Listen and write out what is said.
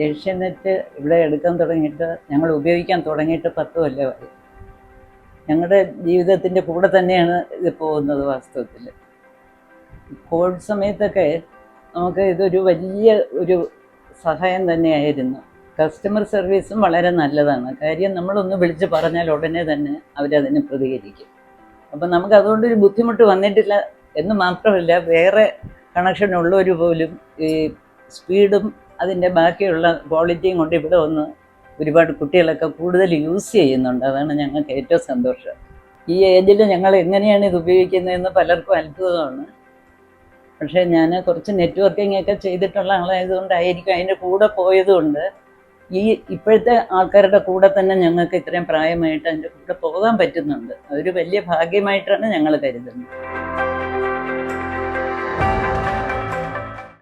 ഏഷ്യാനെറ്റ് ഇവിടെ എടുക്കാൻ തുടങ്ങിയിട്ട്, ഞങ്ങൾ ഉപയോഗിക്കാൻ തുടങ്ങിയിട്ട് 10 കൊല്ലമായി. ഞങ്ങളുടെ ജീവിതത്തിൻ്റെ കൂടെ തന്നെയാണ് ഇത് പോകുന്നത് വാസ്തവത്തിൽ. കോവിഡ് സമയത്തൊക്കെ നമുക്ക് ഇതൊരു വലിയ ഒരു സഹായം തന്നെയായിരുന്നു. കസ്റ്റമർ സർവീസും വളരെ നല്ലതാണ്. കാര്യം നമ്മളൊന്ന് വിളിച്ച് പറഞ്ഞാൽ ഉടനെ തന്നെ അവരതിന് പ്രതികരിക്കും. അപ്പം നമുക്ക് അതുകൊണ്ടൊരു ബുദ്ധിമുട്ട് വന്നിട്ടില്ല എന്ന് മാത്രമല്ല, വേറെ കണക്ഷൻ ഉള്ളവർ പോലും ഈ സ്പീഡും അതിൻ്റെ ബാക്കിയുള്ള ക്വാളിറ്റിയും കൊണ്ട് ഇവിടെ വന്ന് ഒരുപാട് കുട്ടികളൊക്കെ കൂടുതൽ യൂസ് ചെയ്യുന്നുണ്ട്. അതാണ് ഞങ്ങൾക്ക് ഏറ്റവും സന്തോഷം. ഈ ഏജിൽ ഞങ്ങൾ എങ്ങനെയാണ് ഇത് ഉപയോഗിക്കുന്നതെന്ന് പലർക്കും അത്ഭുതമാണ്. പക്ഷേ ഞാൻ കുറച്ച് നെറ്റ്വർക്കിംഗ് ഒക്കെ ചെയ്തിട്ടുള്ള ആളായതുകൊണ്ടായിരിക്കും, അതിൻ്റെ കൂടെ പോയതുകൊണ്ട് ഈ ഇപ്പോഴത്തെ ആൾക്കാരുടെ കൂടെ തന്നെ ഞങ്ങൾക്ക് ഇത്രയും പ്രായമായിട്ട് അതിൻ്റെ കൂടെ പോകാൻ പറ്റുന്നുണ്ട്. അതൊരു വലിയ ഭാഗ്യമായിട്ടാണ് ഞങ്ങൾ കരുതുന്നത്.